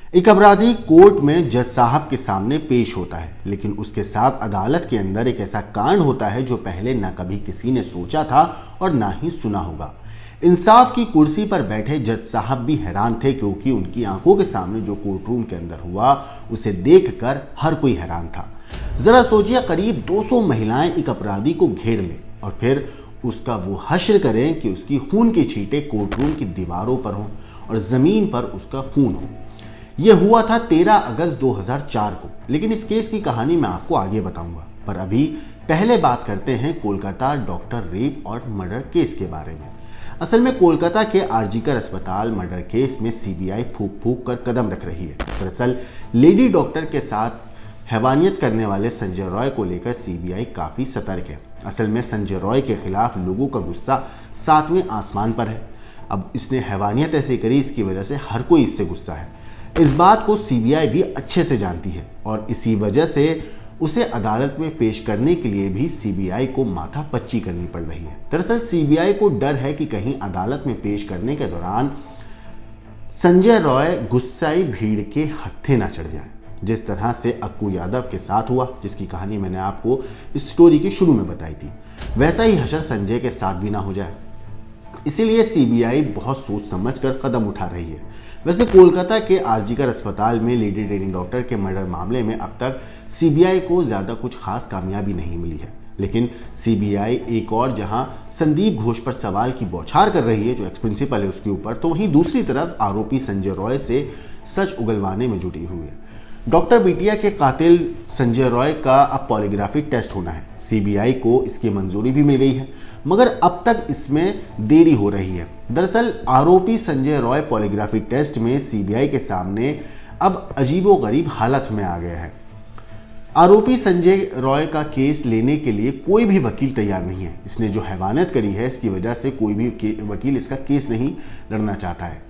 एक अपराधी कोर्ट में जज साहब के सामने पेश होता है, लेकिन उसके साथ अदालत के अंदर एक ऐसा कांड होता है जो पहले ना कभी किसी ने सोचा था और ना ही सुना होगा। इंसाफ की कुर्सी पर बैठे जज साहब भी हैरान थे, क्योंकि उनकी आंखों के सामने जो कोर्ट रूम के अंदर हुआ उसे देखकर हर कोई हैरान था। जरा सोचिए, करीब 200 महिलाएं एक अपराधी को घेर लें और फिर उसका वो हश्र करें कि उसकी खून की छींटे कोर्ट रूम की दीवारों पर हों और जमीन पर उसका खून हो। यह हुआ था 13 अगस्त 2004 को, लेकिन इस केस की कहानी मैं आपको आगे बताऊंगा। पर अभी पहले बात करते हैं कोलकाता डॉक्टर रेप और मर्डर केस के बारे में। असल में कोलकाता के आरजीकर अस्पताल मर्डर केस में सीबीआई फूंक फूंक कर कदम रख रही है। दरअसल लेडी डॉक्टर के साथ हैवानियत करने वाले संजय रॉय को लेकर सीबीआई काफी सतर्क है। असल में संजय रॉय के खिलाफ लोगों का गुस्सा 7वें आसमान पर है। अब इसने हैवानियत ऐसे करी, इसकी वजह से हर कोई इससे गुस्सा है। इस बात को सीबीआई भी अच्छे से जानती है और इसी वजह से उसे अदालत में पेश करने के लिए भी सीबीआई को माथापच्ची करनी पड़ रही है। दरअसल सीबीआई को डर है कि कहीं अदालत में पेश करने के दौरान संजय रॉय गुस्साई भीड़ के हत्थे ना चढ़ जाए, जिस तरह से अक्कू यादव के साथ हुआ, जिसकी कहानी मैंने आपको इस स्टोरी के शुरू में बताई थी। वैसा ही हशर संजय के साथ भी ना हो जाए, इसीलिए सीबीआई बहुत सोच समझकर कदम उठा रही है। वैसे कोलकाता के आरजीकर अस्पताल में लेडी ट्रेनिंग डॉक्टर के मर्डर मामले में अब तक सीबीआई को ज्यादा कुछ खास कामयाबी नहीं मिली है, लेकिन सीबीआई एक और जहां संदीप घोष पर सवाल की बौछार कर रही है, जो एक्स प्रिंसिपल है उसके ऊपर, तो वहीं दूसरी तरफ आरोपी संजय रॉय से सच उगलवाने में जुटी हुई है। डॉक्टर बिटिया के कातिल संजय रॉय का अब पॉलीग्राफिक टेस्ट होना है। सीबीआई को इसकी मंजूरी भी मिल गई है, मगर अब तक इसमें देरी हो रही है। दरअसल आरोपी संजय रॉय पॉलीग्राफी टेस्ट में सीबीआई के सामने अब अजीबोगरीब हालत में आ गया है। आरोपी संजय रॉय का केस लेने के लिए कोई भी वकील तैयार नहीं है। इसने जो हैवानियत करी है, इसकी वजह से कोई भी वकील इसका केस नहीं लड़ना चाहता है।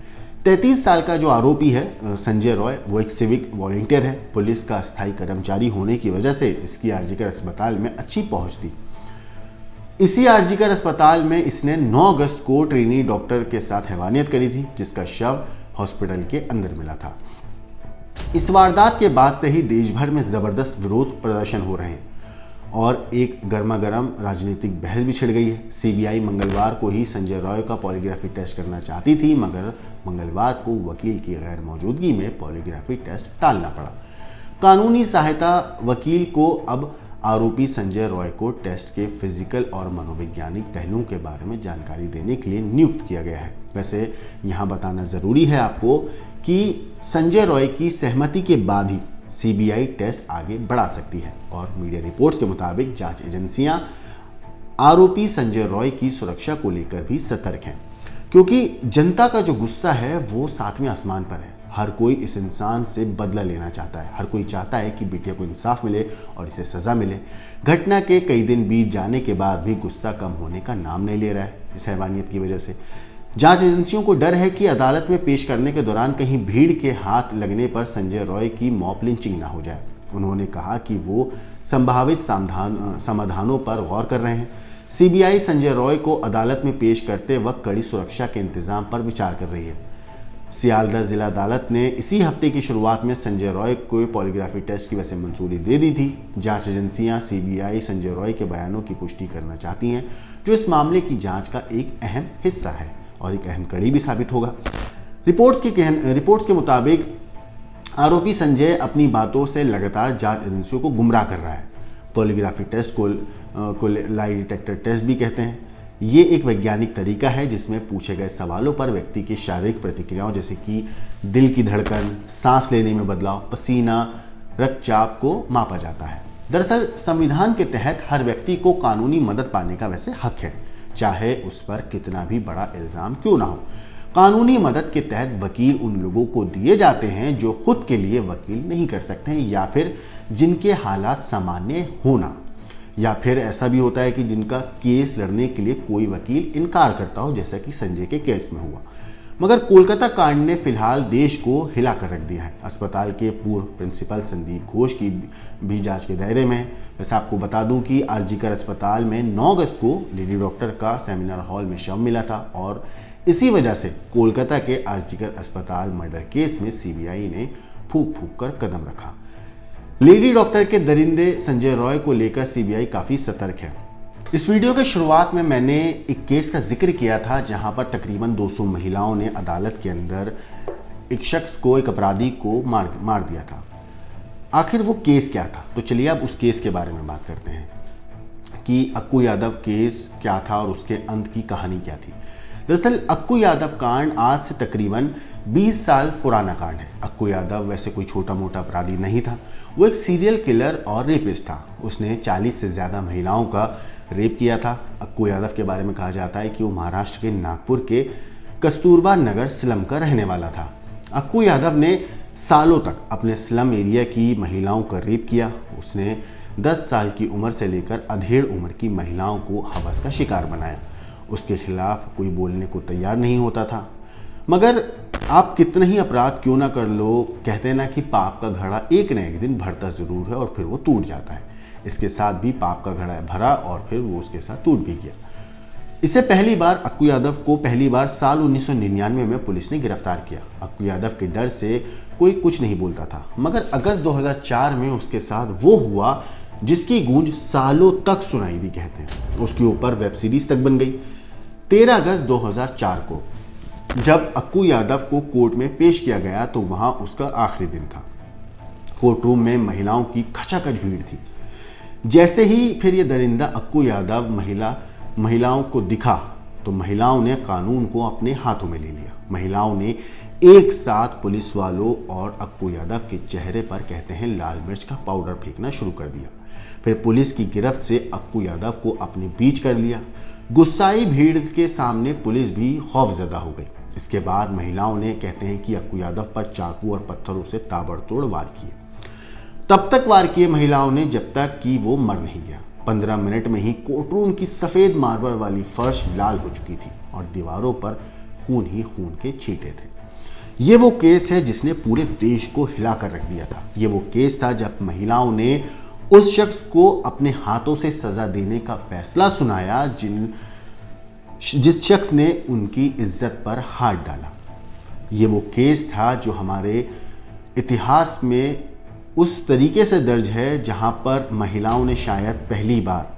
33 साल का जो आरोपी है संजय रॉय, वो एक सिविक वॉलंटियर है। पुलिस का अस्थायी कर्मचारी होने की वजह से इसकी आरजीकर अस्पताल में अच्छी पहुंच थी। इसी आरजीकर अस्पताल में इसने 9 अगस्त को ट्रेनी डॉक्टर के साथ हैवानियत करी थी, जिसका शव हॉस्पिटल के अंदर मिला था। इस वारदात के बाद से ही देश भर में जबरदस्त विरोध प्रदर्शन हो रहे हैं और एक गर्मा गर्म राजनीतिक बहस भी छिड़ गई है। सीबीआई मंगलवार को ही संजय रॉय का पॉलीग्राफी टेस्ट करना चाहती थी, मगर मंगलवार को वकील की गैर मौजूदगी में पॉलीग्राफी टेस्ट टालना पड़ा। कानूनी सहायता वकील को अब आरोपी संजय रॉय को टेस्ट के फिजिकल और मनोवैज्ञानिक पहलुओं के बारे में जानकारी देने के लिए नियुक्त किया गया है। वैसे यहाँ बताना जरूरी है आपको कि संजय रॉय की सहमति के बाद ही सीबीआई टेस्ट आगे बढ़ा सकती है और मीडिया रिपोर्ट्स के मुताबिक जांच एजेंसियां आरोपी संजय रॉय की सुरक्षा को लेकर भी सतर्क हैं, क्योंकि जनता का जो गुस्सा है वो 7वें आसमान पर है। हर कोई इस इंसान से बदला लेना चाहता है। हर कोई चाहता है कि बिटिया को इंसाफ मिले और इसे सजा मिले। घटना के कई दिन बीत जाने के बाद भी गुस्सा कम होने का नाम नहीं ले रहा है इस हैवानियत की वजह से। जांच एजेंसियों को डर है कि अदालत में पेश करने के दौरान कहीं भीड़ के हाथ लगने पर संजय रॉय की मॉब लिंचिंग ना हो जाए। उन्होंने कहा कि वो संभावित समाधानों पर गौर कर रहे हैं। सीबीआई संजय रॉय को अदालत में पेश करते वक्त कड़ी सुरक्षा के इंतजाम पर विचार कर रही है। सियालदह जिला अदालत ने इसी हफ्ते की शुरुआत में संजय रॉय को पॉलीग्राफी टेस्ट की वैसे मंजूरी दे दी थी। जांच एजेंसियां सीबीआई संजय रॉय के बयानों की पुष्टि करना चाहती हैं, जो इस मामले की जांच का एक अहम हिस्सा है और एक अहम कड़ी भी साबित होगा। रिपोर्ट्स के मुताबिक आरोपी संजय अपनी बातों से लगातार जांच एजेंसियों को गुमराह कर रहा है। पॉलीग्राफी टेस्ट को लाई डिटेक्टर टेस्ट भी कहते हैं। ये एक वैज्ञानिक तरीका है जिसमें पूछे गए सवालों पर व्यक्ति की शारीरिक प्रतिक्रियाओं जैसे कि दिल की धड़कन, सांस लेने में बदलाव, पसीना, रक्तचाप को मापा जाता है। दरअसल संविधान के तहत हर व्यक्ति को कानूनी मदद पाने का वैसे हक है, चाहे उस पर कितना भी बड़ा इल्जाम क्यों ना हो। कानूनी मदद के तहत वकील उन लोगों को दिए जाते हैं जो खुद के लिए वकील नहीं कर सकते हैं या फिर जिनके हालात सामान्य होना, या फिर ऐसा भी होता है कि जिनका केस लड़ने के लिए कोई वकील इनकार करता हो, जैसा कि संजय के केस में हुआ। मगर कोलकाता कांड ने फिलहाल देश को हिला कर रख दिया है। अस्पताल के पूर्व प्रिंसिपल संदीप घोष की भी जांच के दायरे में है। वैसे आपको बता दूं कि आरजीकर अस्पताल में 9 अगस्त को लेडी डॉक्टर का सेमिनार हॉल में शव मिला था और इसी वजह से कोलकाता के आरजीकर अस्पताल मर्डर केस में सीबीआई ने फूंक फूंक कर कदम रखा। लेडी डॉक्टर के दरिंदे संजय रॉय को लेकर सीबीआई काफी सतर्क है। इस वीडियो के शुरुआत में मैंने एक केस का जिक्र किया था जहां पर तकरीबन 200 महिलाओं ने अदालत के अंदर एक शख्स को, एक अपराधी को मार दिया था। आखिर वो केस क्या था? तो चलिए अब उस केस के बारे में बात करते हैं कि अक्कू यादव केस क्या था और उसके अंत की कहानी क्या थी। दरअसल अक्कू यादव कांड आज से तकरीबन 20 साल पुराना कांड है। अक्कू यादव वैसे कोई छोटा मोटा अपराधी नहीं था, वो एक सीरियल किलर और रेपिस्ट था। उसने 40 से ज़्यादा महिलाओं का रेप किया था। अक्कू यादव के बारे में कहा जाता है कि वो महाराष्ट्र के नागपुर के कस्तूरबा नगर स्लम का रहने वाला था। अक्कू यादव ने सालों तक अपने स्लम एरिया की महिलाओं का रेप किया। उसने 10 साल की उम्र से लेकर अधेड़ उम्र की महिलाओं को हवस का शिकार बनाया। उसके खिलाफ कोई बोलने को तैयार नहीं होता था। मगर आप कितना ही अपराध क्यों ना कर लो, कहते हैं ना कि पाप का घड़ा एक न एक दिन भरता जरूर है और फिर वो टूट जाता है। इसके साथ भी पाप का घड़ा भरा और फिर वो उसके साथ टूट भी गया। इसे पहली बार अक्कू यादव को साल 1999 में पुलिस ने गिरफ्तार किया। अक्कू यादव के डर से कोई कुछ नहीं बोलता था, मगर अगस्त 2004 में उसके साथ वो हुआ जिसकी गूंज सालों तक सुनाई दी, कहते हैं। उसके ऊपर वेब सीरीज तक बन गई। 13 अगस्त 2004 को जब अक्कू यादव को कोर्ट में पेश किया गया तो वहां उसका आखिरी दिन था। कोर्ट रूम में महिलाओं की खचाखच भीड़ थी। जैसे ही फिर ये दरिंदा अक्कू यादव महिलाओं को दिखा तो महिलाओं ने कानून को अपने हाथों में ले लिया। महिलाओं ने एक साथ पुलिस वालों और अक्कू यादव के चेहरे पर, कहते हैं, लाल मिर्च का पाउडर फेंकना शुरू कर दिया। फिर पुलिस की गिरफ्त से अक्कू यादव को अपने बीच कर लिया। गुस्साई भीड़ के सामने पुलिस भी खौफजदा हो गई। इसके बाद महिलाओं ने, कहते हैं, कि अक्कू यादव पर चाकू और पत्थरों से ताबड़तोड़ वार किए। तब तक वार किए महिलाओं ने जब तक कि वो मर नहीं गया। 15 मिनट में ही कोर्टरूम की सफेद मार्बल वाली फर्श लाल हो चुकी थी और दीवारों पर खून ही खून के छींटे थे। ये वो केस है जिसने पूरे देश को हिलाकर रख दिया था। ये वो केस था जब महिलाओं ने उस शख्स को अपने हाथों से सजा देने का फैसला सुनाया जिस शख्स ने उनकी इज्जत पर हाथ डाला। ये वो केस था जो हमारे इतिहास में उस तरीके से दर्ज है जहां पर महिलाओं ने शायद पहली बार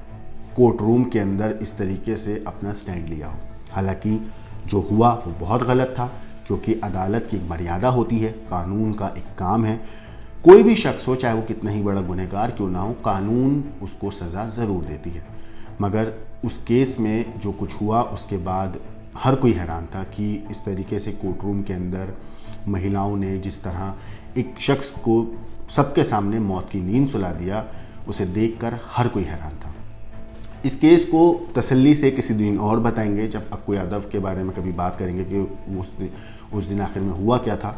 कोर्ट रूम के अंदर इस तरीके से अपना स्टैंड लिया हो। हालांकि जो हुआ वो बहुत गलत था, क्योंकि अदालत की एक मर्यादा होती है, कानून का एक काम है। कोई भी शख्स हो, चाहे वो कितना ही बड़ा गुनहगार क्यों ना हो, कानून उसको सज़ा ज़रूर देती है। मगर उस केस में जो कुछ हुआ उसके बाद हर कोई हैरान था कि इस तरीके से कोर्ट रूम के अंदर महिलाओं ने जिस तरह एक शख्स को सबके सामने मौत की नींद सुला दिया, उसे देखकर हर कोई हैरान था। इस केस को तसल्ली से किसी दिन और बताएंगे जब अक्कू यादव के बारे में कभी बात करेंगे कि उस दिन आखिर में हुआ क्या था।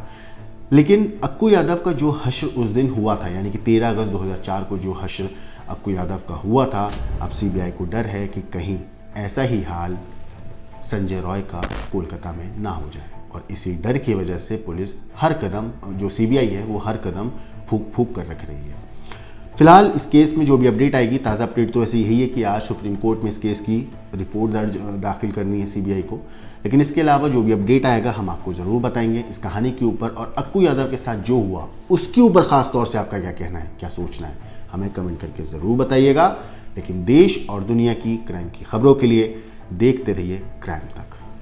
लेकिन अक्कू यादव का जो हश्र उस दिन हुआ था, यानी कि 13 अगस्त 2004 को जो हश्र अक्कू यादव का हुआ था, अब सीबीआई को डर है कि कहीं ऐसा ही हाल संजय रॉय का कोलकाता में ना हो जाए। और इसी डर की वजह से पुलिस हर कदम, जो सीबीआई है वो हर कदम फूंक फूंक कर रख रही है। फिलहाल इस केस में जो भी अपडेट आएगी, ताज़ा अपडेट तो ऐसे यही है कि आज सुप्रीम कोर्ट में इस केस की रिपोर्ट दाखिल करनी है सीबीआई को। लेकिन इसके अलावा जो भी अपडेट आएगा हम आपको ज़रूर बताएंगे इस कहानी के ऊपर, और अक्कू यादव के साथ जो हुआ उसके ऊपर ख़ास तौर से आपका क्या कहना है, क्या सोचना है, हमें कमेंट करके ज़रूर बताइएगा। लेकिन देश और दुनिया की क्राइम की खबरों के लिए देखते रहिए क्राइम तक।